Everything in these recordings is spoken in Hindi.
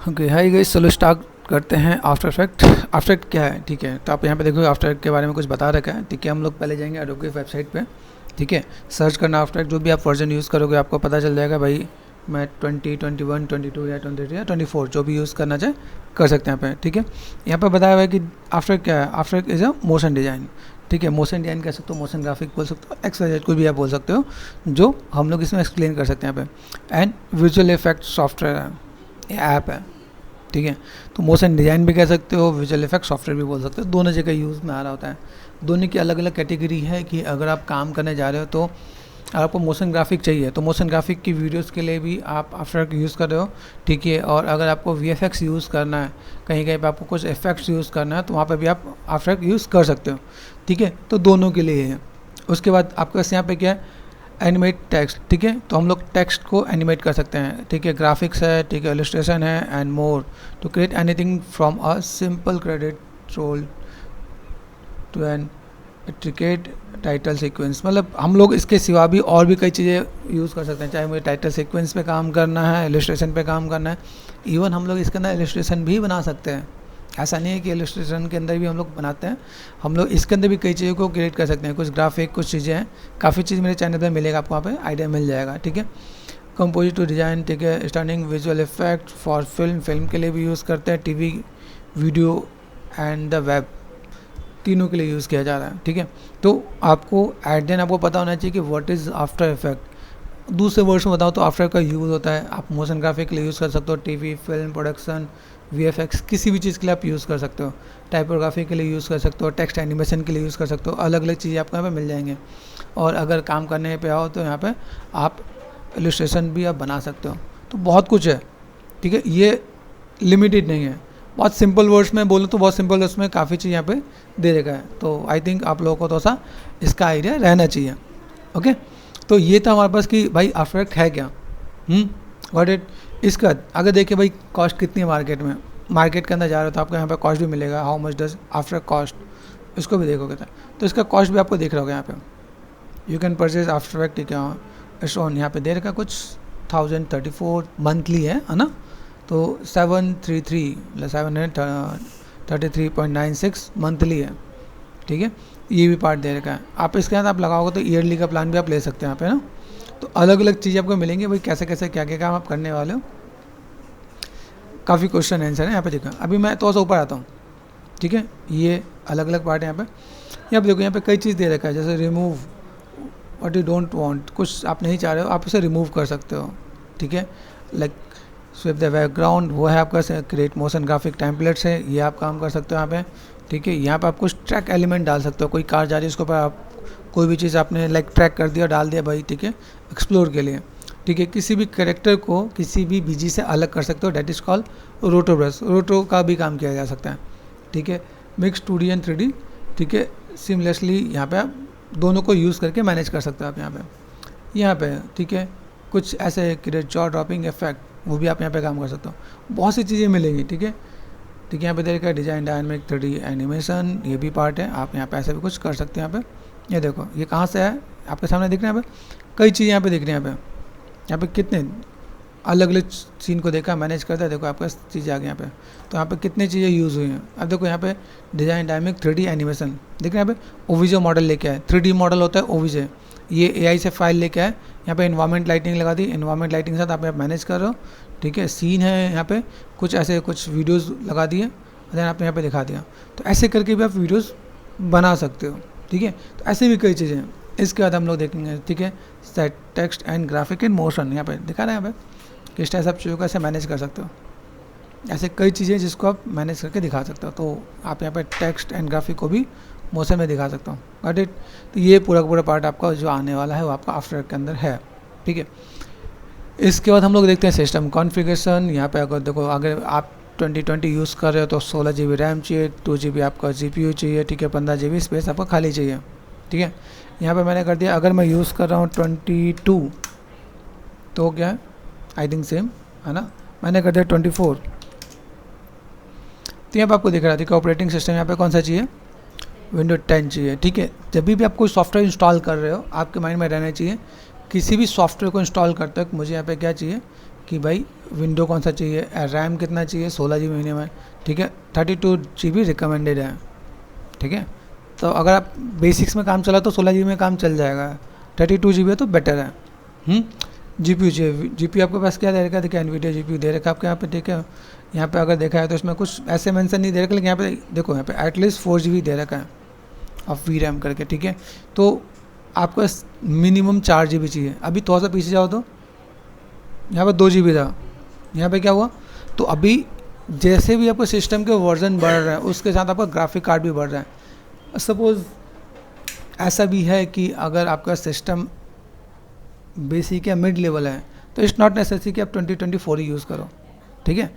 ओके हाय गाइस, चलो स्टार्ट करते हैं। आफ्टर इफेक्ट क्या है, ठीक है। तो आप यहाँ पे देखो आफ्टर इफेक्ट के बारे में कुछ बता रखा है, ठीक है। हम लोग पहले जाएंगे एडोब की वेबसाइट पे, ठीक है। सर्च करना आफ्टर इफेक्ट, जो भी आप वर्जन यूज़ करोगे आपको पता चल जाएगा भाई। मैं 20, 21, 22 या 23 या 24 जो भी यूज़ करना चाहे कर सकते हैं यहाँ पे, ठीक है। यहाँ पे बताया हुआ है कि आफ्टर क्या है। After effect is a motion design, ठीक है। मोशन डिज़ाइन कह सकते हो, मोशन ग्राफिक बोल सकते हो, एक्सवाइजेड कोई भी आप बोल सकते हो, जो हम लोग इसमें एक्सप्लेन कर सकते हैं यहाँ पे। एंड विजुअल इफेक्ट सॉफ्टवेयर है, ऐप है, ठीक है। तो मोशन डिज़ाइन भी कह सकते हो, विजुअल इफेक्ट सॉफ्टवेयर भी बोल सकते हो, दोनों जगह यूज़ में आ रहा होता है। दोनों की अलग अलग कैटेगरी है कि अगर आप काम करने जा रहे हो तो आपको मोशन ग्राफिक चाहिए तो मोशन ग्राफिक की वीडियोस के लिए भी आप आफ्टर इफेक्ट यूज़ कर रहे हो, ठीक है। और अगर आपको वीएफएक्स यूज़ करना है, कहीं कहीं पे आपको कुछ इफेक्ट्स यूज़ करना है, तो वहाँ पे भी आप आफ्टर इफेक्ट यूज़ कर सकते हो, ठीक है। तो दोनों के लिए है। उसके बाद आपके पास यहाँ पे क्या है, एनिमेट टेक्स्ट, ठीक है। तो हम लोग टेक्स्ट को एनिमेट कर सकते हैं, ठीक है। ग्राफिक्स है, ठीक है, इलस्ट्रेशन है and more to create anything from a simple credit roll to an intricate title sequence. मतलब हम लोग इसके सिवा भी और भी कई चीज़ें यूज़ कर सकते हैं, चाहे मुझे टाइटल सीक्वेंस पे काम करना है, इलस्ट्रेशन पे काम करना है। इवन हम लोग इसके अंदर इलस्ट्रेशन भी बना सकते हैं। ऐसा नहीं है कि इलस्ट्रेशन के अंदर भी हम लोग बनाते हैं, हम लोग इसके अंदर भी कई चीज़ों को क्रिएट कर सकते हैं। कुछ ग्राफिक, कुछ चीज़ें हैं, काफ़ी चीज़ मेरे चैनल पे मिलेगा, आपको वहाँ पे आइडिया मिल जाएगा, ठीक है। कंपोजिट टू डिज़ाइन, ठीक है। Stunning visual effect for film के लिए भी यूज़ करते हैं, TV, video and the web, तीनों के लिए यूज़ किया जा रहा है, ठीक है। तो आपको एट देन आपको पता होना चाहिए कि व्हाट इज़ आफ्टर इफेक्ट। दूसरे वर्ड्स में बताओ तो आफ्टर का यूज़ होता है, आप मोशन ग्राफिक के लिए यूज़ कर सकते हो, टीवी, फिल्म, प्रोडक्शन, वीएफएक्स, किसी भी चीज़ के लिए आप यूज़ कर सकते हो। टाइपोग्राफी के लिए यूज़ कर सकते हो, टेक्स्ट एनिमेशन के लिए यूज़ कर सकते हो, अलग अलग चीज़ें आपको यहाँ पे मिल जाएंगे। और अगर काम करने पे आओ तो यहाँ पे आप इलस्ट्रेशन भी आप बना सकते हो। तो बहुत कुछ है, ठीक है। ये लिमिटेड नहीं है। बहुत सिंपल वर्ड्स में बोलूँ तो बहुत सिंपल वर्ड्स में काफ़ी चीज़ यहाँ पे दे रखा है। तो आई थिंक आप लोगों को तो सा इसका आइडिया रहना चाहिए, ओके। तो ये था हमारे पास कि भाई आफ्टर इफेक्ट है क्या, व्हाट इट। इसका अगर देखिए भाई कॉस्ट कितनी है मार्केट में, मार्केट के अंदर जा रहे हो तो आपको यहाँ पे कॉस्ट भी मिलेगा, how much does after cost, इसको भी देखोगे तो इसका कॉस्ट भी आपको दिख रहा होगा यहाँ पे। You can purchase after effect, ठीक है। इट्स ऑन यहाँ पे दे रखा कुछ 1034 मंथली है ना। तो 733.96 मंथली है, ठीक है। ये भी पार्ट दे रखा है। आप इसके अंदर आप लगाओगे तो ईयरली का प्लान भी आप ले सकते हैं यहाँ पे ना। तो अलग अलग चीज़ें आपको मिलेंगी भाई, कैसे कैसे क्या क्या काम आप करने वाले हो। काफ़ी क्वेश्चन आंसर है यहाँ पे, देखा। अभी मैं थोड़ा सा ऊपर आता हूँ, ठीक है। ये अलग अलग पार्ट है यहाँ पे देखो, यहाँ पे कई चीज़ दे रखा है, जैसे remove what you don't want, कुछ आप नहीं चाह रहे हो आप उसे रिमूव कर सकते हो, ठीक है। लाइक स्विप द बैकग्राउंड, वो है आपका क्रिएट मोशन ग्राफिक टेम्पलेट्स है, ये आप काम कर सकते हो यहाँ पे, ठीक है। यहाँ पे आप कुछ ट्रैक एलिमेंट डाल सकते हो, कोई कार जा रही है उसके ऊपर आप कोई भी चीज़ आपने लाइक ट्रैक कर दिया, डाल दिया भाई, ठीक है, एक्सप्लोर के लिए, ठीक है। किसी भी कैरेक्टर को किसी भी बीजी से अलग कर सकते हो, डेट इज़ कॉल रोटो ब्रश, रोटो का भी काम किया जा सकता है, ठीक है। मिक्स 2D एंड 3D, ठीक है। सिमलेसली यहाँ पे आप दोनों को यूज़ करके मैनेज कर सकते हो आप यहाँ पे, ठीक है। कुछ ऐसे क्रिएट जॉ ड्रॉपिंग इफेक्ट, वो भी आप यहाँ पे काम कर सकते हो। बहुत सी चीज़ें मिलेंगी, ठीक है, ठीक है। यहाँ पे देखा डिजाइन, डायनामिक 3D एनिमेशन, ये भी पार्ट है, आप यहाँ पे ऐसे भी कुछ कर सकते हैं। यहाँ पे ये देखो, ये कहाँ से है आपके सामने दिख रहे हैं, यहाँ पे कई चीज़ें यहाँ पे दिख रही हैं। यहाँ पे कितने अलग अलग सीन को देखा मैनेज करता है, देखो आपका चीज़ें आ गई यहाँ पे। तो यहाँ पे कितनी चीज़ें यूज़ हुई हैं। अब देखो यहाँ पे डिजाइन, डायनामिक 3D एनिमेशन देख रहे हैं। यहाँ पे ओविजे मॉडल लेके आए, 3D मॉडल होता है ओविजे, ये AI से फाइल लेके आए। यहाँ पे इन्वायरमेंट लाइटिंग लगा दी, इन्वायरमेंट लाइटिंग के साथ आप मैनेज कर रहे हो, ठीक है। सीन है यहाँ पे, कुछ ऐसे कुछ वीडियोस लगा दिए, देन आपने यहाँ पे दिखा दिया। तो ऐसे करके भी आप वीडियोस बना सकते हो, ठीक है। तो ऐसे भी कई चीज़ें हैं। इसके बाद हम लोग देखेंगे, ठीक है, set text and graphic in motion, यहाँ पे दिखा रहे हैं यहाँ पे किस टाइप सब चीज़ों को ऐसे मैनेज कर सकते हो। ऐसे कई चीज़ें जिसको आप मैनेज करके दिखा सकते हो। तो आप यहाँ पे टेक्स्ट एंड ग्राफिक को भी मोशन में दिखा सकता हूँ, बट इट। तो ये पूरा पूरा पार्ट आपका जो आने वाला है वो आपका आफ्टर के अंदर है, ठीक है। इसके बाद हम लोग देखते हैं सिस्टम कॉन्फ़िगरेशन। यहाँ पे अगर देखो, अगर आप 2020 यूज़ कर रहे हो तो 16 GB रैम चाहिए, 2 GB आपका GPU चाहिए, ठीक है, 15 GB स्पेस आपका खाली चाहिए, ठीक है। यहाँ पे मैंने कर दिया, अगर मैं यूज़ कर रहा हूँ 22 तो क्या है, आई थिंक सेम है ना, मैंने कर दिया 24। तो यहाँ पे आपको दिख रहा है कि ऑपरेटिंग सिस्टम यहाँ पे कौन सा चाहिए, विंडो 10 चाहिए, ठीक है। जब भी आप कोई सॉफ्टवेयर इंस्टॉल कर रहे हो आपके माइंड में रहना चाहिए, किसी भी सॉफ्टवेयर को इंस्टॉल करते वक्त मुझे यहाँ पे क्या चाहिए कि भाई विंडो कौन सा चाहिए, रैम कितना चाहिए, 16 GB मिनिमम, ठीक है, 32 GB रिकमेंडेड है, ठीक है। तो अगर आप बेसिक्स में काम चला तो 16 GB में काम चल जाएगा, 32 GB है तो बेटर है। GPU आपके पास क्या दे रखा है, देखिए NVIDIA GPU दे रखा है आपके यहाँ पे, ठीक है। यहाँ पे अगर देखा है तो इसमें कुछ ऐसे मेंशन नहीं दे रखा, लेकिन यहाँ पे देखो यहाँ पे एटलीस्ट 4 GB दे रखा है ऑफ VRAM करके, ठीक है। तो आपको मिनिमम 4 GB चाहिए। अभी थोड़ा सा पीछे जाओ तो यहाँ पे 2 GB था, यहाँ पे क्या हुआ, तो अभी जैसे भी आपका सिस्टम के वर्जन बढ़ रहा है उसके साथ आपका ग्राफिक कार्ड भी बढ़ रहा है। सपोज़ ऐसा भी है कि अगर आपका सिस्टम बेसिक या मिड लेवल है तो इट्स नॉट नेसेसरी कि आप 2024 ही यूज़ करो, ठीक है।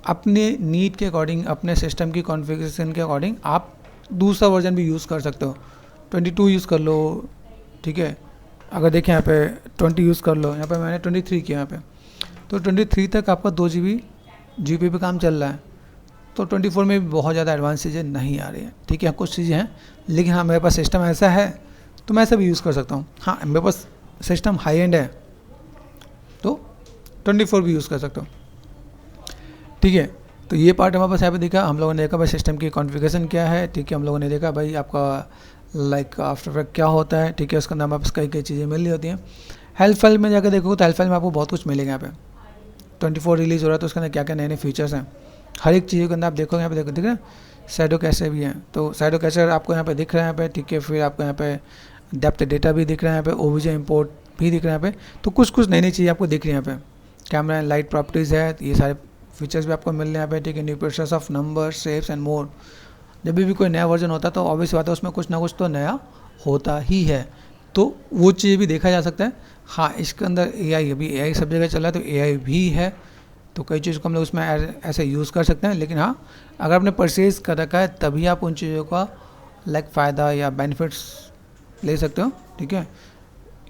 अपने नीड के अकॉर्डिंग, अपने सिस्टम की कॉन्फ़िगरेशन के अकॉर्डिंग आप दूसरा वर्जन भी यूज़ कर सकते हो, 22 यूज़ कर लो, ठीक है। अगर देखें यहाँ पे 20 यूज़ कर लो, यहाँ पे मैंने 23 किया यहाँ पे, तो 23 तक आपका 2 GB GPU पे काम चल रहा है। तो 24 में भी बहुत ज़्यादा एडवांस चीज़ें नहीं आ रही हैं, ठीक है। कुछ चीज़ें हैं, लेकिन हाँ मेरे पास सिस्टम ऐसा है तो मैं ऐसा भी यूज़ कर सकता हूँ। हाँ मेरे पास सिस्टम हाई एंड है तो 24 भी यूज़ कर सकता हूँ, ठीक है। तो ये पार्ट हमारे पास यहाँ पे देखा, हम लोगों ने देखा भाई सिस्टम की कॉन्फ़िगरेशन क्या है, ठीक है। हम लोगों ने देखा भाई आपका लाइक आफ्टर इफेक्ट क्या होता है, ठीक है। उसके अंदर हमारे पास कई कई चीज़ें मिल रही होती हैं। हेल्प फाइल में जाकर देखो तो हेल्प फाइल में आपको बहुत कुछ मिलेगा। यहाँ पे 24 रिलीज़ हो रहा है तो उसके अंदर क्या क्या नए नए फीचर्स हैं, हर एक चीज़ के अंदर आप देखोगे। यहाँ पे देखो दिख रहा है शैडो कैशर भी है, तो शैडो कैशर आपको यहाँ पे दिख रहा है यहाँ पे, ठीक है। फिर आपको यहाँ पे डेप्थ डेटा भी दिख रहा है, यहाँ पे OBJ इंपोर्ट भी दिख रहा है यहाँ पे। तो कुछ नई नई चीज़ें आपको दिख रही है यहाँ पे। कैमरा एंड लाइट प्रॉपर्टीज़ है, ये सारे फीचर्स भी आपको मिल रहे हैं यहाँ पे, ठीक है। New process of number, shapes and more. जब भी कोई नया वर्जन होता है तो ऑब्वियस बात है उसमें कुछ ना कुछ तो नया होता ही है, तो वो चीज़ भी देखा जा सकता है। हाँ इसके अंदर AI, अभी AI सब जगह चल रहा है तो AI भी है, तो कई चीज़ को हम लोग उसमें ऐसे यूज़ कर सकते हैं। लेकिन हाँ अगर आपने परचेज़ कर रखा है तभी आप उन चीज़ों का लाइक फ़ायदा या बेनिफिट्स ले सकते हो, ठीक है।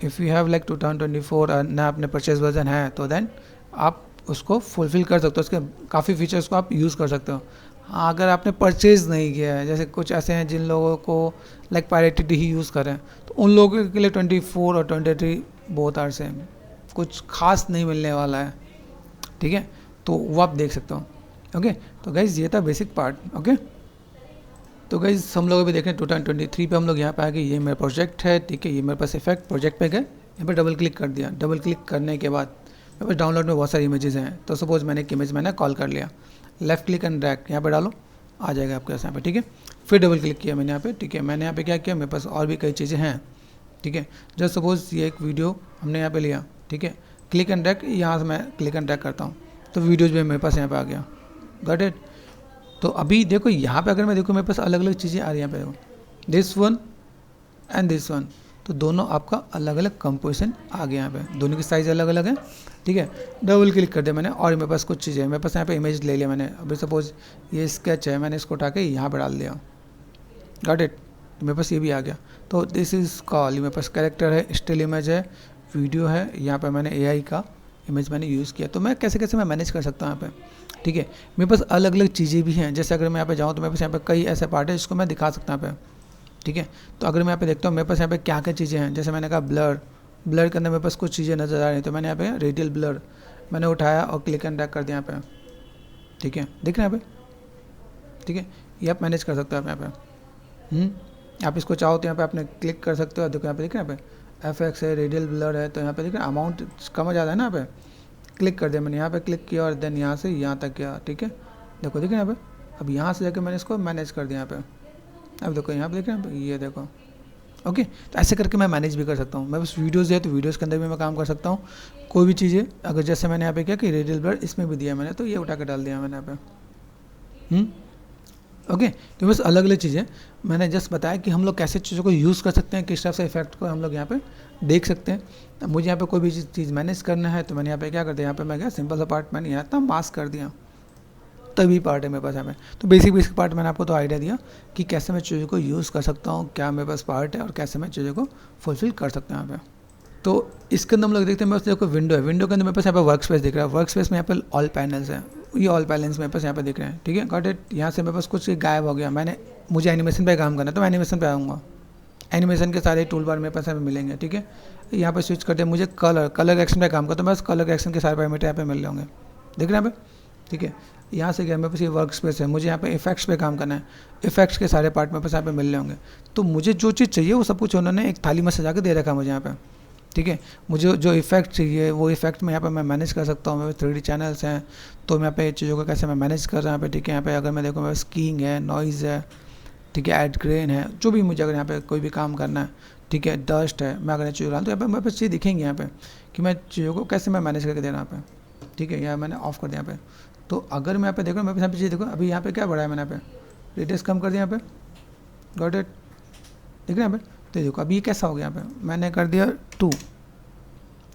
इफ़ यू हैव लाइक 2024 ना आपने परचेज वर्जन है तो देन आप उसको फुलफ़िल कर सकते हो, उसके काफ़ी फीचर्स को आप यूज़ कर सकते हो। हाँ अगर आपने परचेज़ नहीं किया है, जैसे कुछ ऐसे हैं जिन लोगों को लाइक पायरेटेड ही यूज़ करें, तो उन लोगों के लिए 24 और 23 बहुत आर सेम, कुछ खास नहीं मिलने वाला है, ठीक है। तो वो आप देख सकते हो, ओके। तो गाइज़ ये था बेसिक पार्ट, ओके। तो गाइज़ हम लोग अभी देख रहे हैं 2023 पे हम लोग यहाँ पे आ गए, ये मेरा प्रोजेक्ट है, ठीक है। ये मेरे पास इफेक्ट प्रोजेक्ट पे गए, यहाँ पे डबल क्लिक कर दिया। डबल क्लिक करने के बाद मेरे पास डाउनलोड में बहुत सारी इमेजेस हैं। तो सपोज़ मैंने एक इमेज मैंने कॉल कर लिया, लेफ्ट क्लिक एंड ड्रैग यहाँ पे डालो, आ जाएगा आपके पास यहाँ पे, ठीक है। फिर डबल क्लिक किया मैंने यहाँ पे, ठीक है। मैंने यहाँ पे क्या किया, मेरे पास और भी कई चीज़ें हैं, ठीक है। जस्ट सपोज़ ये एक वीडियो हमने यहाँ पे लिया, ठीक है। क्लिक एंड ड्रैग, यहाँ से मैं क्लिक एंड ड्रैग करता हूँ तो वीडियोज़ भी मेरे पास यहाँ पे आ गया, गॉट इट। तो अभी देखो यहाँ पे अगर मैं देखूँ मेरे पास अलग अलग चीज़ें आ रही हैं यहाँ पे, this one and this one, तो दोनों आपका अलग अलग कंपोजिशन आ गया यहाँ पे, दोनों की साइज़ अलग अलग है, ठीक है। डबल क्लिक कर दिया मैंने और मेरे पास कुछ चीज़ें, मेरे पास यहाँ पे इमेज ले लिया मैंने। अभी सपोज ये स्केच है, मैंने इसको उठा के यहाँ पे डाल दिया, गॉट इट। मेरे पास ये भी आ गया। तो दिस इज़ कॉल, मेरे पास कैरेक्टर है, स्टिल इमेज है, वीडियो है, यहाँ पे मैंने AI का इमेज मैंने यूज़ किया। तो मैं कैसे कैसे मैं मैनेज कर सकता हूँ यहाँ पे, ठीक है। मेरे पास अलग अलग चीज़ें भी हैं, जैसे अगर मैं यहाँ पे जाऊँ तो मेरे पास यहाँ पे कई ऐसे पार्ट है जिसको मैं दिखा सकता हूँ यहाँ पे, ठीक है। तो अगर मैं यहाँ पे देखता हूँ मेरे पास यहाँ पे क्या क्या चीज़ें हैं, जैसे मैंने कहा ब्लर के अंदर मेरे पास कुछ चीज़ें नज़र आ रही हैं, तो मैंने यहाँ पे रेडियल ब्लर मैंने उठाया और क्लिक एंड ड्रैग कर दिया यहाँ पे, ठीक है। दिख रहा है यहाँ पे, ठीक है। ये आप मैनेज कर सकते हो यहाँ पे, आप इसको चाहो तो यहाँ पे आपने क्लिक कर सकते हो। देखो यहाँ पे दिख रहा है, यहाँ पे FX है, रेडियल ब्लर है, तो यहाँ पे दिख रहा है अमाउंट कम ज़्यादा है ना, यहाँ पे क्लिक कर दिया मैंने, यहाँ पे क्लिक किया और देन यहाँ से यहाँ तक गया, ठीक है। देखो दिख रहा है यहाँ पे, अब यहाँ से जाकर मैंने इसको मैनेज कर दिया यहाँ पे। अब देखो यहाँ पे देख रहे हैं, ये देखो, ओके। तो ऐसे करके मैं मैनेज भी कर सकता हूँ। मैं बस वीडियोज़ है तो वीडियोज़ के अंदर भी मैं काम कर सकता हूँ। कोई भी चीज़ें अगर जैसे मैंने यहाँ पे क्या कि रेडियल ब्लर इसमें भी दिया मैंने, तो ये उठा के डाल दिया मैंने यहाँ पे, ओके। तो बस अलग अलग चीज़ें मैंने जस्ट बताया कि हम लोग कैसे चीज़ों को यूज़ कर सकते हैं, किस तरह से इफेक्ट को हम लोग यहाँ पे देख सकते हैं। अब मुझे यहाँ पे कोई भी चीज़ मैनेज करना है तो मैंने यहाँ पे क्या कर दिया, यहाँ पे मैं क्या सिंपल सा पार्ट मैंने यहाँ था मास्क कर दिया, तभी पार्ट है मेरे पास यहाँ पे। तो बेसिक पार्ट मैंने आपको तो आइडिया दिया कि कैसे मैं चीज़ों को यूज़ कर सकता हूँ, क्या मेरे पास पार्ट है और कैसे मैं चीज़ों को फुलफिल कर सकता हूँ यहाँ पे। तो इसके अंदर हम लोग देखते हैं, मेरे पास देखो विंडो है, विंडो के अंदर मेरे पास यहाँ पे वर्क स्पेस दिख रहा है। वर्क स्पेस में यहाँ पे ऑल पैनल्स हैं, ये ऑल पैनल्स मेरे पास यहाँ पे दिख रहे हैं, ठीक है, गॉट इट। यहाँ से मेरे पास कुछ गायब हो गया, मुझे एनिमेशन पे काम करना है तो मैं एनिमेशन पे आऊँगा, एनिमेशन के सारे टूल बार मेरे पास यहाँ पे मिलेंगे, ठीक है। यहाँ पे स्विच करते हैं, मुझे कलर करेक्शन पे काम करता हूँ, बस कलर करेक्शन के सारे पैरामीटर यहाँ पे मिल रहे होंगे, देख रहे हैं यहाँ पे, ठीक है। यहाँ से गया मेरे पास ये वर्क स्पेस है, मुझे यहाँ पे इफेक्ट्स पे काम करना है, इफेक्ट्स के सारे पार्ट मेरे पास यहाँ पे मिल रहे होंगे। तो मुझे जो चीज़ चाहिए वो सब कुछ उन्होंने एक थाली में सजा के दे रखा है मुझे यहाँ पे, ठीक है। मुझे जो इफेक्ट चाहिए वो इफेक्ट में यहाँ पे मैं मैनेज कर सकता हूँ, मेरे 3D चैनल्स हैं, तो मैं यहाँ पे चीज़ों को कैसे मैं मैनेज कर रहा हूँ यहाँ पे, ठीक है। यहाँ पे अगर मैं देखूँ मेरे स्कीइंग है, नॉइज़ है, ठीक है, एड ग्रेन है, जो भी मुझे अगर यहाँ पे कोई भी काम करना है, ठीक है, डस्ट है, मैं अगर चीज़ डालूँ तो यहाँ पे मेरे पास चीज़ दिखेंगी यहाँ पे कि मैं चीज़ों को कैसे मैं मैनेज करके दे रहा हूँ यहाँ पे, ठीक है। यहाँ मैंने ऑफ कर दिया यहाँ पे। तो अगर मैं यहाँ पे देखो, मेरे पास यहाँ पे चीज़ देखो, अभी यहाँ पे क्या बढ़ा है मैंने यहाँ पे, रेडियस कम कर दिया यहाँ पे, गॉट इट, ठीक है यहाँ पे। तो देखो अभी ये कैसा हो गया, यहाँ पे मैंने कर दिया 2,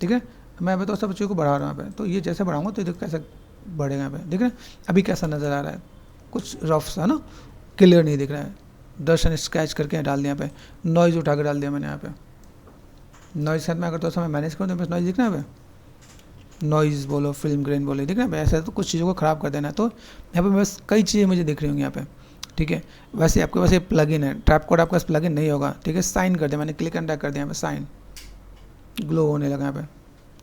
ठीक है। मैं यहाँ पे तो सब चीज़ों को बढ़ा रहा हूँ यहाँ पे, तो ये जैसे बढ़ाऊँगा तो देखो कैसे बढ़ेगा यहाँ पे, देख रहे हैं अभी कैसा नज़र आ रहा है, कुछ रफ सा ना, क्लियर नहीं दिख रहा है। दर्शन स्केच करके डाल दिया यहाँ पे, नॉइज़ उठा के डाल दिया मैंने यहाँ पे, नॉइज़ साथ में अगर तो समय मैनेज करूँ तो बस नॉइज़ दिख रहा है यहाँ पे, नॉइज़ बोलो, फिल्म ग्रेन बोलो, दिख रहा है ऐसा, तो कुछ चीज़ों को ख़राब कर देना है। तो यहाँ पे बस कई चीज़ें मुझे दिख रही होंगी यहाँ पे, ठीक है। वैसे आपके पास ये प्लगइन है, ट्रैप कोड आपके पास प्लगइन नहीं होगा, ठीक है। साइन कर दिया मैंने, क्लिक एंड ड्रैग कर दिया यहाँ पे, साइन ग्लो होने लगा यहाँ पे,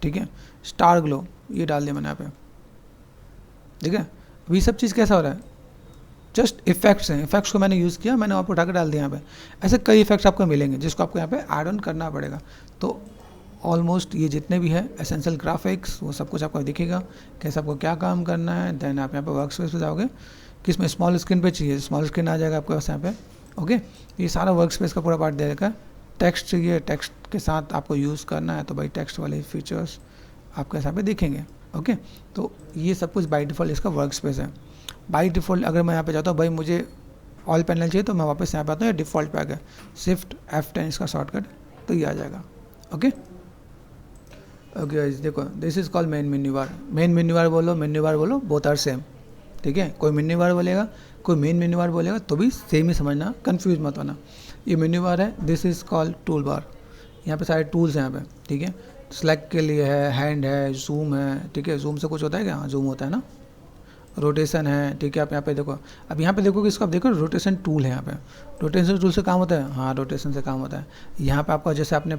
ठीक है। स्टार ग्लो ये डाल दिया मैंने यहाँ पे, ठीक है। अभी सब चीज़ कैसा हो रहा है, जस्ट इफेक्ट्स हैं, इफेक्ट्स को मैंने यूज़ किया, मैंने आपको उठा कर डाल दिया यहाँ पे। ऐसे कई इफेक्ट्स आपको मिलेंगे जिसको आपको यहाँ पे ऐड ऑन करना पड़ेगा। तो ऑलमोस्ट ये जितने भी है एसेंशियल ग्राफिक्स वो सब कुछ आपको दिखेगा, कैसे आपको क्या काम करना है। देन आप यहाँ पे वर्क स्पेस पे जाओगे, किस में स्मॉल स्क्रीन पे चाहिए, स्मॉल स्क्रीन आ जाएगा आपके पास यहाँ पे, ओके। ये सारा वर्क स्पेस का पूरा पार्ट दे रखा है। टेक्स्ट चाहिए, टेक्स्ट के साथ आपको यूज़ करना है तो भाई टेक्स्ट वाले फीचर्स आपके यहाँ पे दिखेंगे, ओके। तो ये सब कुछ बाई डिफ़ॉल्ट इसका वर्क स्पेस है। बाई डिफ़ॉल्ट अगर मैं यहाँ पे जाता हूँ, भाई मुझे ऑल पैनल चाहिए, तो मैं वापस यहाँ पे आता हूँ, या डिफ़ॉल्ट पे आ गया, शिफ्ट F10 इसका शॉर्टकट, तो ये आ जाएगा, ओके। ओके गाइस देखो, this is called main menu bar. Main menu bar बोलो, बोथ आर सेम, ठीक है। कोई मेन्यू बार बोलेगा, कोई मेन मेन्यू बार बोलेगा, तो भी सेम ही समझना, कंफ्यूज मत होना। ये मेन्यू बार है, this is called tool bar. यहाँ पे सारे टूल्स हैं यहाँ पे, ठीक है। सेलेक्ट के लिए है, हैंड है, जूम है, ठीक है। जूम से कुछ होता है क्या, हाँ जूम होता है ना। रोटेशन है, ठीक है। आप यहाँ पे देखो, अब यहाँ पे देखो कि इसको आप देखो रोटेशन टूल है यहाँ पे। रोटेशन टूल से काम होता है, हाँ रोटेशन से काम होता है। यहाँ पे आपका जैसे आपने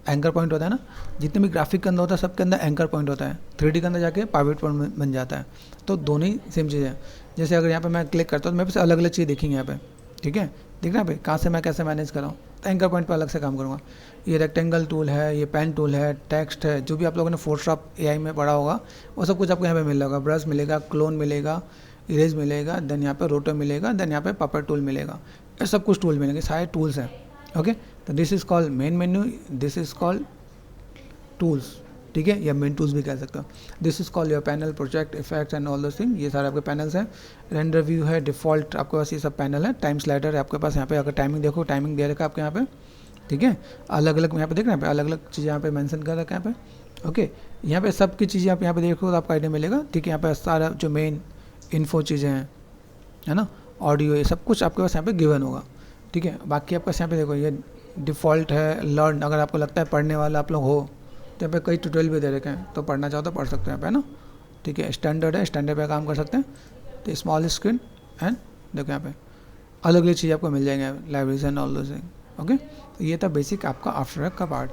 एंकर पॉइंट होता है ना, जितने भी ग्राफिक के अंदर होता है सबके अंदर एंकर पॉइंट होता है, 3D के अंदर जाके पाइवट पॉइंट बन जाता है। तो दोनों ही सेम चीज़ है। जैसे अगर यहाँ पे मैं क्लिक करता हूँ तो मेरे पास अलग अलग चीज़ दिखेंगी यहाँ पे, ठीक है। दिख रहा है भाई कहाँ से मैं कैसे मैनेज कर रहा हूँ, तो एंकर पॉइंट पर अलग से काम करूँगा। ये रेक्टेंगल टूल है, ये पेन टूल है, टेक्स्ट है, जो भी आप लोगों ने फोटोशॉप AI में पढ़ा होगा वो सब कुछ आपको यहाँ पे मिल जाएगा। ब्रश मिलेगा, क्लोन मिलेगा, इरेज मिलेगा, देन यहाँ पे रोटो मिलेगा, देन यहाँ पे पपेट टूल मिलेगा, ये सब कुछ टूल मिलेंगे, सारे टूल्स हैं, ओके। तो this is called main menu, this is called tools, ठीक है, या मेन टूल्स भी कह सकते हो। This is called your panel, project, effects and all those thing, ये सारे आपके पैनल्स हैं। रेंडर व्यू है, डिफ़ॉल्ट आपके पास ये सब पैनल है। टाइम स्लाइडर है आपके पास यहाँ पे, अगर टाइमिंग देखो, टाइमिंग दे रखा है आपके यहाँ पे, ठीक है। अलग अलग यहाँ पे देख रहे हैं, यहाँ पे अलग अलग चीज़ें यहाँ पे मेंशन कर रखा है यहाँ पे, ओके। यहाँ पे सब की चीज़ें आप यहाँ पे देखो तो आपको आइडिया मिलेगा, ठीक है। यहाँ पे सारा जो मेन इन्फो चीज़ें हैं, है ना, ऑडियो, ये सब कुछ आपके पास यहाँ पे गिवन होगा, ठीक है। बाकी आपके पास यहाँ पे देखो ये डिफ़ॉल्ट है, लर्न, अगर आपको लगता है पढ़ने वाला आप लोग हो तो यहाँ पे कई ट्यूटोरियल भी दे रखे हैं, तो पढ़ना चाहो तो पढ़ सकते हैं यहाँ पे, है ना, ठीक है। स्टैंडर्ड है, स्टैंडर्ड पे काम कर सकते हैं। तो स्मॉल स्क्रीन एंड देखो यहाँ पे अलग अलग चीज़ आपको मिल जाएंगे, libraries and all those thing, okay. तो ये था बेसिक आपका आफ्टर इफेक्ट का पार्ट।